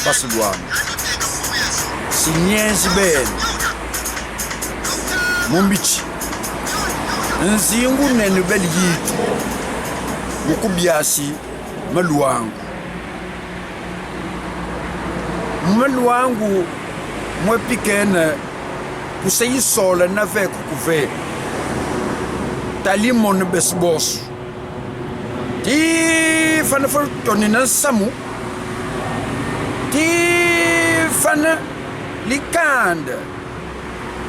basi lwami sinyenzi bene mumbichi nzingu nene beli yitu mukubyasi maluangu mwepikene kuseyisola naveku kuve talimon besbosu ti fana fa toni na samu ti fana likanda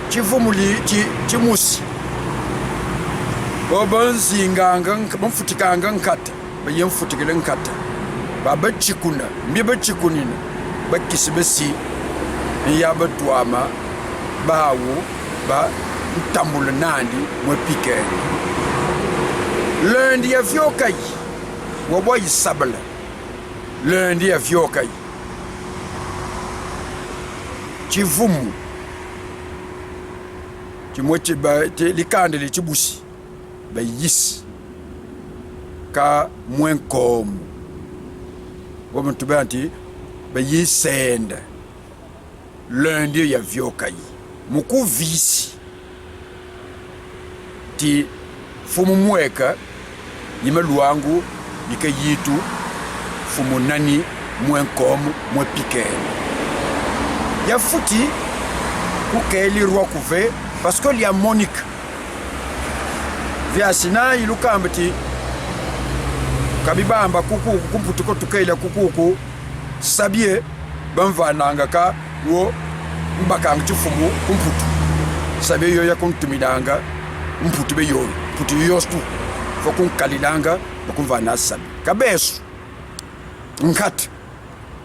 chivumuli chimusi obanzinganga bamfutikanga nkata bayemfutikile nkata babachikuna mbi bachikunina bakisibesi yaba twama bawo ba ntambula nandi mwepikene lundi ya vyokai wabwa yisabala lundi ya vyokai chivumu chimweche ba likandele chibusi bayisi ka mwenkomu wabantu banti bayisenda lundi ya vyokai mukuvisi ti fumu mweka yimaluangu yika yitu fumu nani mwenkomu mwepikene ya futi kukelirwa kuve parce que lia Monique vyasina ilukambati kabibamba kuku kumputuko tukaila kuku sabie bamvananga ka wo mbakanga chifumu kumputu sabie yo yakuntumilanga mputu be yo putu yostu fokunkalilanga bakumvana sabi kabesu nkati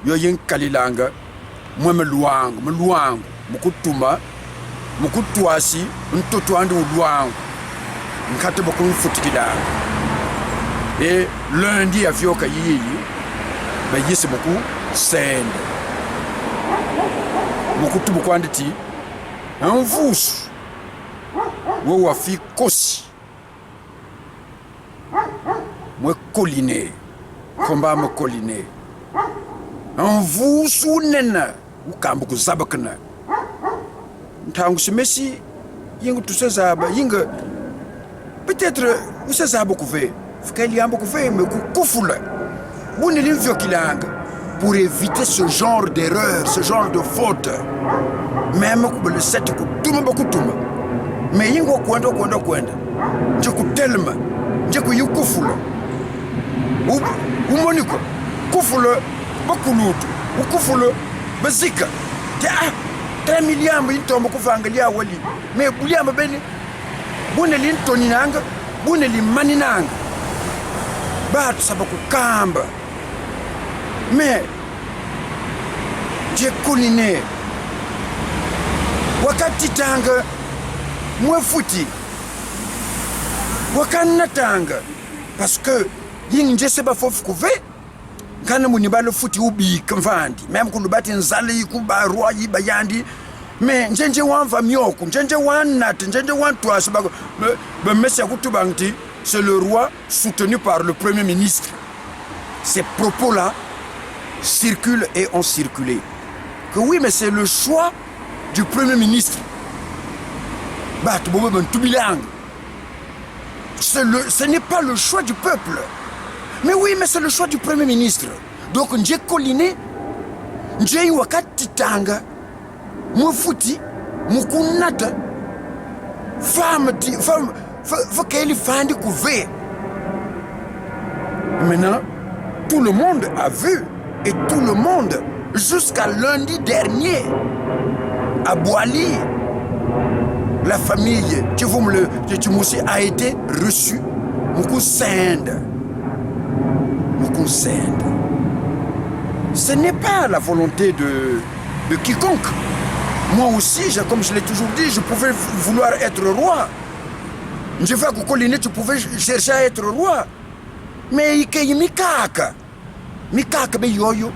yo yinkalilanga mwemeluangu mukutuma mukutwasi ntotwandi uluangu nkati bakumfutikilanga lundi ya vyoka yiyi bayisi muku sende mukutubu kwanditi anvusu wo wafi kosi mwe koline komba mwe koline anvusu nena ukambu kuzabakana ntangu simesi yingu tusezaba yinga peut-être usezaba kuve fikali yambo kuve me kukufula buni limvyo kilanga pour éviter ce genre d'erreur, ce genre de faute. Même que le set kutuma bakutuma. Mais yingo kwenda. Nje kutelma, nje kuyukufula. Umoniko kufula bakulutu, ukufula bazika. Ti 3 milliards intombo kuvangalia wali. Mais buliamba bene bune lintoni nanga, bune limani nanga. Batu sabakukamba. Mais j'ai couliné wakati tanga mwefuti wakana tanga parce que yinje seba fofu kuve kana munibalo futi ubi kamvandi même kulubati nzali kubarwa yibayandi mais njenje wanva myoko njenje wanat njenje wantwa sabako be mesi akutubangti c'est le roi soutenu par le premier ministre. Ces propos là circulent et ont circulé. Que oui, mais c'est le choix du Premier ministre. Ce n'est pas le choix du peuple. Mais oui, mais c'est le choix du Premier ministre. Donc, Ndje Koline, Ndje Wakati Tanga, Moufuti, Moukounata, femme, qu'elle fande couvé. Maintenant, tout le monde a vu. Et tout le monde, jusqu'à lundi dernier, à Boali, la famille Tchimoussi a été reçue. Moukou Sende. Ce n'est pas la volonté de quiconque. Moi aussi, comme je l'ai toujours dit, je pouvais vouloir être roi. Je vais à Koukoline, tu pouvais chercher à être roi. Mais il y a Mikaka. Mikaka be yoyo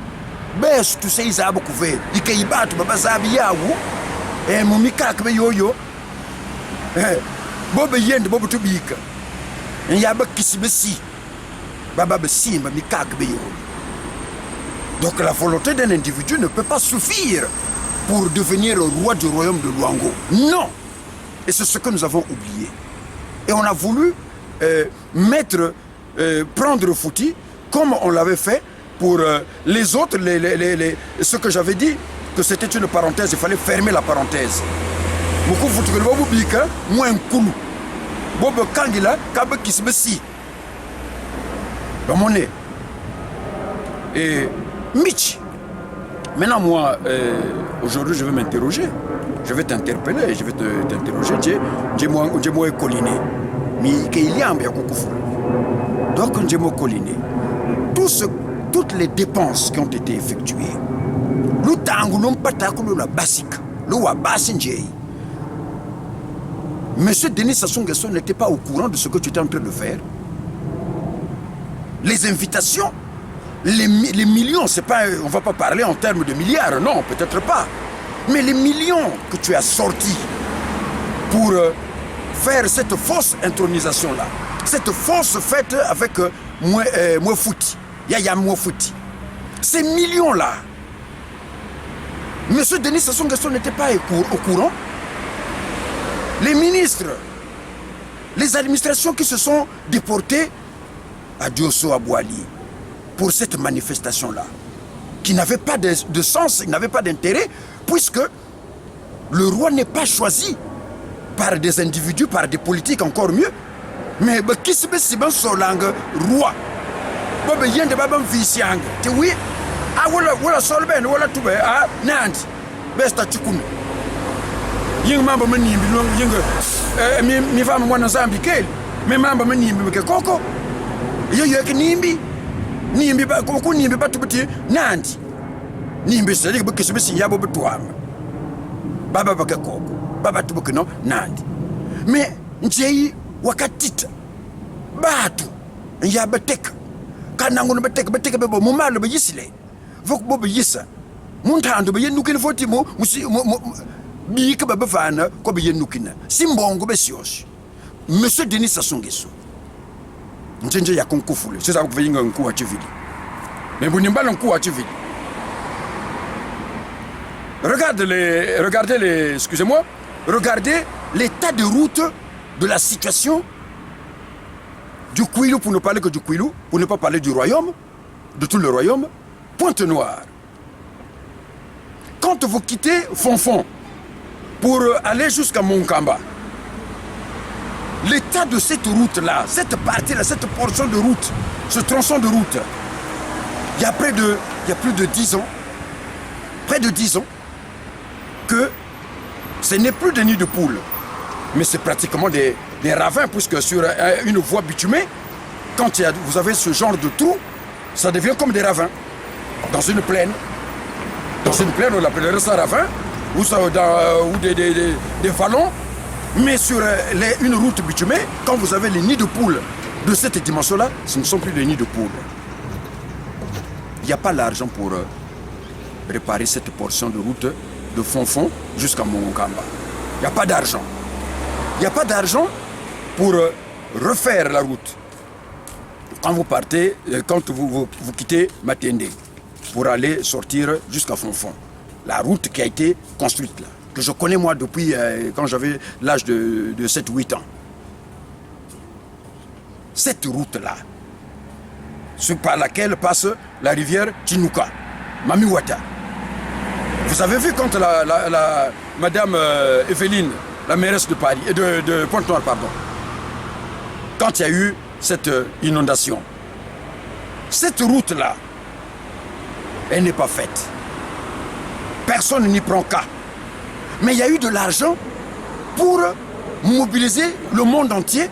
best to say zabu kuve ikayibatu baba zabi yawo mu mikaka be yoyo bobe yende bobe tubika yaba kisibesi baba besimba mikaka be yoyo Donc la volonté d'un individu ne peut pas suffire pour devenir roi du royaume de Luango. Non. Et c'est ce que nous avons oublié. Et on a voulu prendre Fouti comme on l'avait fait pour les autres, ce que j'avais dit, que c'était une parenthèse, il fallait fermer la parenthèse. Beaucoup Fouti que vous oubliez, moi un coup. Bobo Kangila, Kabe Kisbesi. Dans mon nez. Et Mitch. Maintenant, moi, aujourd'hui, je vais m'interroger. Je vais t'interpeller, je vais t'interroger. J'ai moi colliné. Mais il y a un peu de donc, j'ai moi colliné. Toutes les dépenses qui ont été effectuées, le tango non pas la basique, le wabasinjei. Monsieur Denis Sassou Nguesso n'était pas au courant de ce que tu étais en train de faire. Les invitations, les millions, c'est pas, on ne va pas parler en termes de milliards, non, peut-être pas. Mais les millions que tu as sortis pour faire cette fausse intronisation-là, cette fausse fête avec moi Fouti, Yaya moi Fouti, ces millions-là, Monsieur Denis Sassou Nguesso n'était pas au courant. Les ministres, les administrations qui se sont déportées à Diosso, à Boali, pour cette manifestation-là, qui n'avait pas de sens, qui n'avait pas d'intérêt, puisque le roi n'est pas choisi par des individus, par des politiques, encore mieux. Mais qui se met si bien sur langue roi? Bob yen de babam viciang. Tu oui? Ah voilà solben, voilà tout ben. Ah Nantes, besta tukumi. Ying mamba mani ying mi femme mwana Zambie mais mamba mani ke koko. Yo ke nimbi ba ko nimbi ba tubuti Nantes. Nimbi c'est que ke se yabo betwam. Baba ba ke koko. Baba tubuki no Nantes. Mais njei wakatita batu ya beteka kanangu no beteka bebo mumalo be yisile vok bobe yisa muntando be yenukine foti mo bi ke baba fana ko be yenukina simbongo be sios Monsieur Denis Sassou Nguesso njenje ya konkufule c'est ça que veut yinga nku wa chivili mais bunimbala nku wa chivili regardez excusez-moi, regardez l'état de route de la situation du Kouilou, pour ne parler que du Kouilou, pour ne pas parler du royaume, de tout le royaume, Pointe-Noire. Quand vous quittez Fonfon pour aller jusqu'à Monkamba, l'état de cette route-là, cette partie-là, cette portion de route, ce tronçon de route, il y a plus de 10 ans, près de 10 ans, que ce n'est plus des nids de poules, mais c'est pratiquement des ravins, puisque sur une voie bitumée, quand vous avez ce genre de trou, ça devient comme des ravins. Dans une plaine, on l'appellerait ça ravin, ou des vallons, mais sur une route bitumée, quand vous avez les nids de poules de cette dimension-là, ce ne sont plus des nids de poules. Il n'y a pas l'argent pour réparer cette portion de route de Fonfon jusqu'à Monkamba. Il n'y a pas d'argent. Il n'y a pas d'argent pour refaire la route. Quand vous partez, quand vous quittez Matende pour aller sortir jusqu'à Fonfon. La route qui a été construite là, que je connais moi depuis quand j'avais l'âge de 7-8 ans. Cette route-là, par laquelle passe la rivière Chinouka, Mamiwata. Vous avez vu quand Madame Evelyne, la mairesse de Paris, de Pointe-Noire, pardon, quand il y a eu cette inondation, cette route-là, elle n'est pas faite. Personne n'y prend cas. Mais il y a eu de l'argent pour mobiliser le monde entier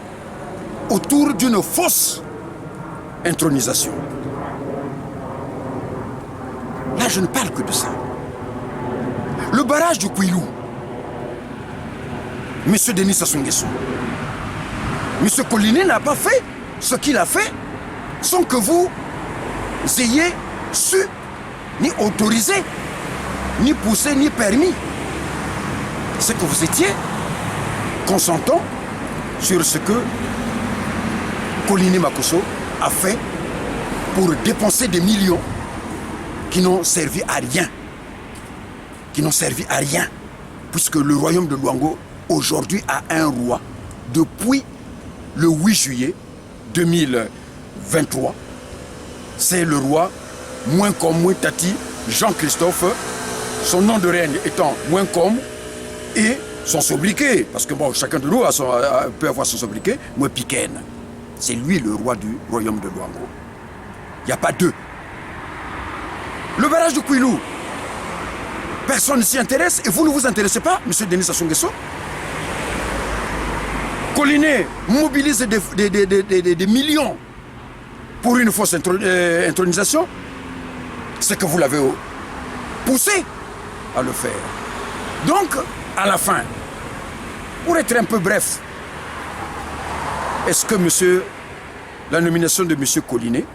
autour d'une fausse intronisation. Là, je ne parle que de ça. Le barrage du Kouilou, M. Denis Sassou Nguesso, M. Collinet n'a pas fait ce qu'il a fait sans que vous ayez su, ni autorisé, ni poussé, ni permis. C'est que vous étiez consentant sur ce que Collinet Makosso a fait pour dépenser des millions qui n'ont servi à rien. Qui n'ont servi à rien. Puisque le royaume de Luango, aujourd'hui, a un roi depuis le 8 juillet 2023. C'est le roi Mouenkom Mouetati Jean-Christophe, son nom de règne étant Mouenkom, et son sobriquet, parce que bon, chacun de nous peut avoir son sobriquet, Mouepiken. C'est lui le roi du royaume de Luango. Il n'y a pas deux. Le barrage de Kouilou, personne ne s'y intéresse et vous ne vous intéressez pas, M. Denis Sassou Nguesso. Collinet mobilise des millions pour une fausse intronisation. C'est que vous l'avez poussé à le faire. Donc, à la fin, pour être un peu bref, est-ce que la nomination de M. Collinet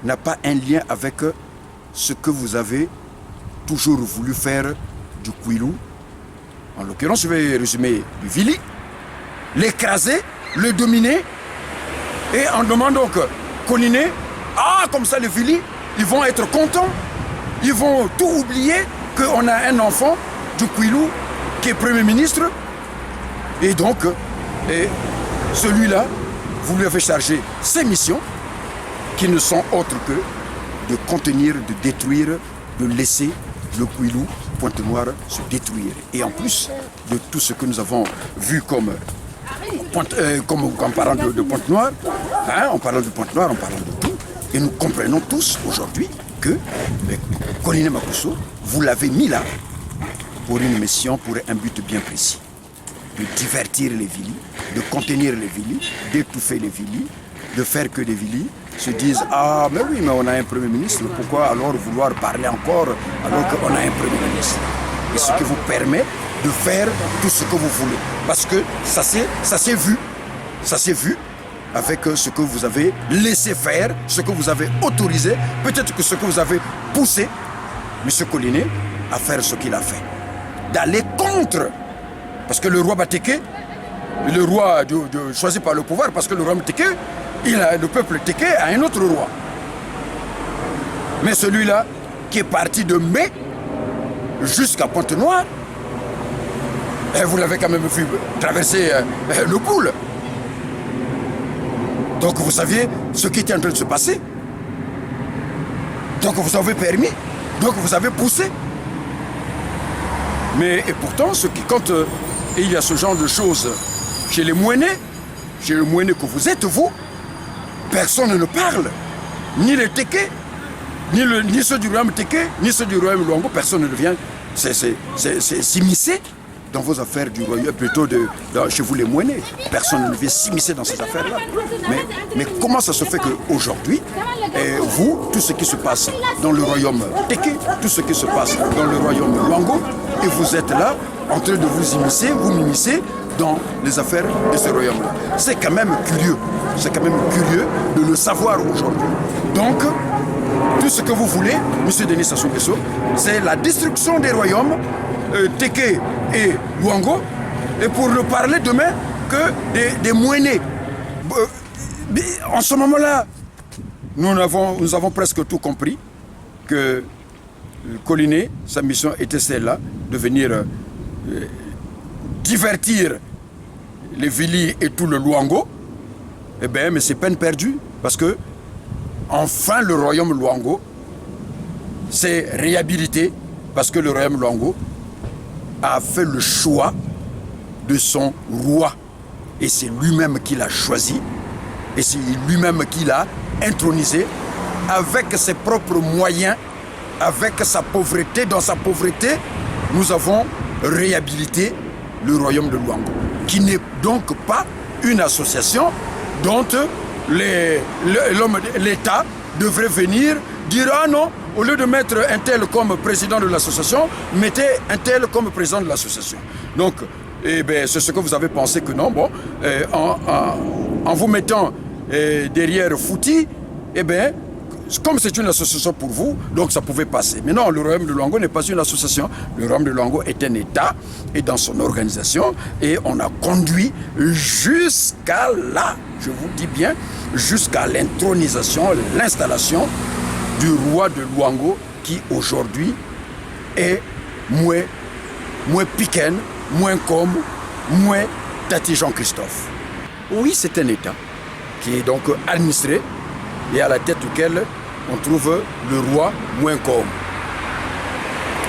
n'a pas un lien avec ce que vous avez toujours voulu faire du Kouilou? En l'occurrence, je vais résumer du Vili, l'écraser, le dominer, et en demandant que Collinet, comme ça les Vili, ils vont être contents, ils vont tout oublier qu'on a un enfant du Kouilou qui est Premier ministre, et donc celui-là, vous lui avez chargé ses missions qui ne sont autres que de contenir, de détruire, de laisser le Kouilou, Pointe-Noire, se détruire. Et en plus de tout ce que nous avons vu en parlant de Pointe-Noire, en parlant de Pointe-Noire, en parlant de tout, et nous comprenons tous aujourd'hui que Collinet Makusso, vous l'avez mis là pour une mission, pour un but bien précis. De divertir les Vili, de contenir les Vili, d'étouffer les Vili, de faire que les Vili se disent « Ah, mais oui, mais on a un Premier ministre, pourquoi alors vouloir parler encore alors qu'on a un Premier ministre ?» Et ce qui vous permet de faire tout ce que vous voulez. Parce que ça s'est vu. Ça s'est vu avec ce que vous avez laissé faire, ce que vous avez autorisé, peut-être que ce que vous avez poussé M. Collinet à faire ce qu'il a fait. D'aller contre. Parce que le roi Bateke, le roi choisi par le pouvoir, parce que le roi Bateke, le peuple Teke a un autre roi. Mais celui-là, qui est parti de Mai jusqu'à Pointe-Noire, vous l'avez quand même vu traverser le Boule. Donc vous saviez ce qui était en train de se passer. Donc vous avez permis, donc vous avez poussé. Mais et pourtant, quand il y a ce genre de choses chez les Mouenais que vous êtes, vous, personne ne parle. Ni les Teke, ni ceux du royaume Teke, ni ceux du royaume Luango, personne ne vient s'immiscer dans vos affaires du royaume, plutôt chez vous les Mouenais. Personne ne vient s'immiscer dans ces affaires-là. Mais comment ça se fait qu'aujourd'hui, vous, tout ce qui se passe dans le royaume Teke, tout ce qui se passe dans le royaume Luango, et vous êtes là en train de vous m'immiscer dans les affaires de ce royaume-là. C'est quand même curieux. C'est quand même curieux de le savoir aujourd'hui. Donc, tout ce que vous voulez, M. Denis Sassou Nguesso, c'est la destruction des royaumes Teke et Luango, et pour ne parler demain que des Mouenais. En ce moment-là, nous avons presque tout compris que Collinet, sa mission était celle-là, de venir divertir les Vili et tout le Luango. Eh bien, mais c'est peine perdue, parce que enfin le royaume Luango s'est réhabilité, parce que le royaume Luango a fait le choix de son roi. Et c'est lui-même qui l'a choisi, et c'est lui-même qui l'a intronisé, avec ses propres moyens, avec sa pauvreté. Dans sa pauvreté, nous avons réhabilité le royaume de Luango, qui n'est donc pas une association dont l'État devrait venir dire « Ah non, au lieu de mettre un tel comme président de l'association, mettez un tel comme président de l'association. » Donc, c'est ce que vous avez pensé que non, bon, en vous mettant derrière Fouti, comme c'est une association pour vous, donc ça pouvait passer. Mais non, le royaume de Luango n'est pas une association. Le royaume de Luango est un État, et dans son organisation, et on a conduit jusqu'à là, je vous dis bien, jusqu'à l'intronisation, l'installation du roi de Luango, qui aujourd'hui est moins piquant, moins comme, moins Tati Jean-Christophe. Oui, c'est un État qui est donc administré et à la tête duquel on trouve le roi moins comme.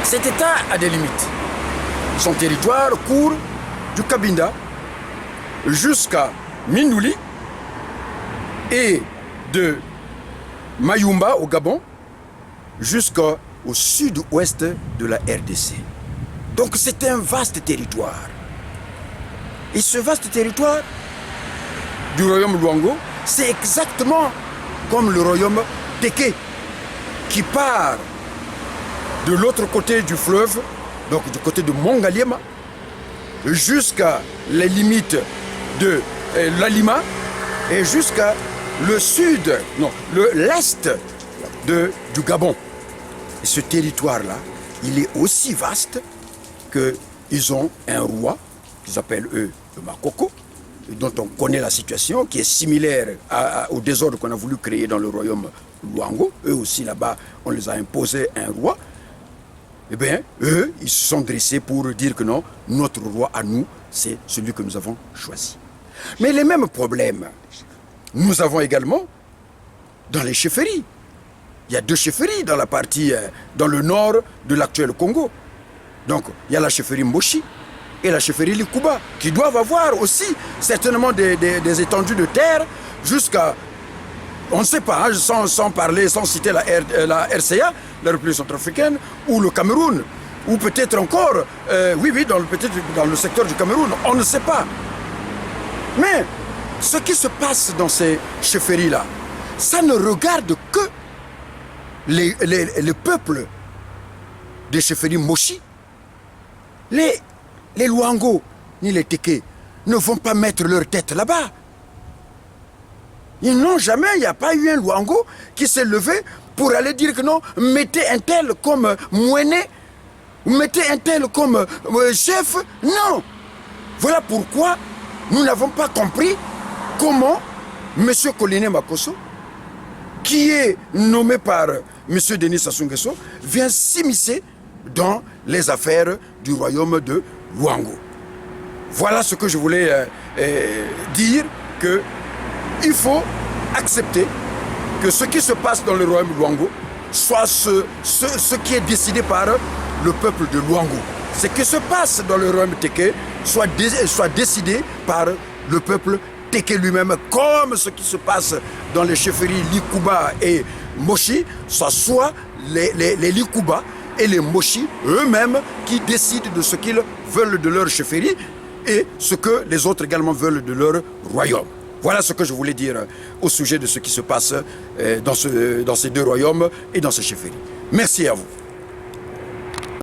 Cet État a des limites. Son territoire court du Cabinda jusqu'à Mindouli et de Mayumba au Gabon jusqu'au sud-ouest de la RDC. Donc c'est un vaste territoire. Et ce vaste territoire du royaume Luango, c'est exactement comme le royaume Téké qui part de l'autre côté du fleuve, donc du côté de Mongaliema, jusqu'à les limites de l'Alima et jusqu'à le sud, non, l'est du Gabon. Et ce territoire-là, il est aussi vaste qu'ils ont un roi, qu'ils appellent eux le Makoko, dont on connaît la situation, qui est similaire au désordre qu'on a voulu créer dans le royaume Luango. Eux aussi, là-bas, on les a imposé un roi. Eh bien, eux, ils se sont dressés pour dire que non, notre roi à nous, c'est celui que nous avons choisi. Mais les mêmes problèmes, nous avons également dans les chefferies. Il y a 2 chefferies dans la partie, dans le nord de l'actuel Congo. Donc, il y a la chefferie Mboshi et la chefferie Likuba, qui doivent avoir aussi certainement des étendues de terre jusqu'à, on ne sait pas, hein, sans parler, sans citer la RCA, la République centrafricaine, ou le Cameroun, ou peut-être encore, peut-être dans le secteur du Cameroun, on ne sait pas. Mais ce qui se passe dans ces chefferies-là, ça ne regarde que les peuples des chefferies Moshi. Les Luango ni les Téké ne vont pas mettre leur tête là-bas. Ils n'ont jamais, il n'y a pas eu un Luango qui s'est levé pour aller dire que non, mettez un tel comme Mouené, mettez un tel comme chef. Non. Voilà pourquoi nous n'avons pas compris comment M. Colline Makosso, qui est nommé par M. Denis Sassou Nguesso, vient s'immiscer dans les affaires du royaume de Luango. Voilà ce que je voulais dire, qu'il faut accepter que ce qui se passe dans le royaume de Luango soit ce qui est décidé par le peuple de Luango. Ce qui se passe dans le royaume Téké soit décidé par le peuple Téké lui-même, comme ce qui se passe dans les chefferies Likuba et Moshi, soit les Likuba et les Moshi eux-mêmes qui décident de ce qu'ils veulent de leur chefferie et ce que les autres également veulent de leur royaume. Voilà ce que je voulais dire au sujet de ce qui se passe dans ces 2 royaumes et dans ces chefferies. Merci à vous.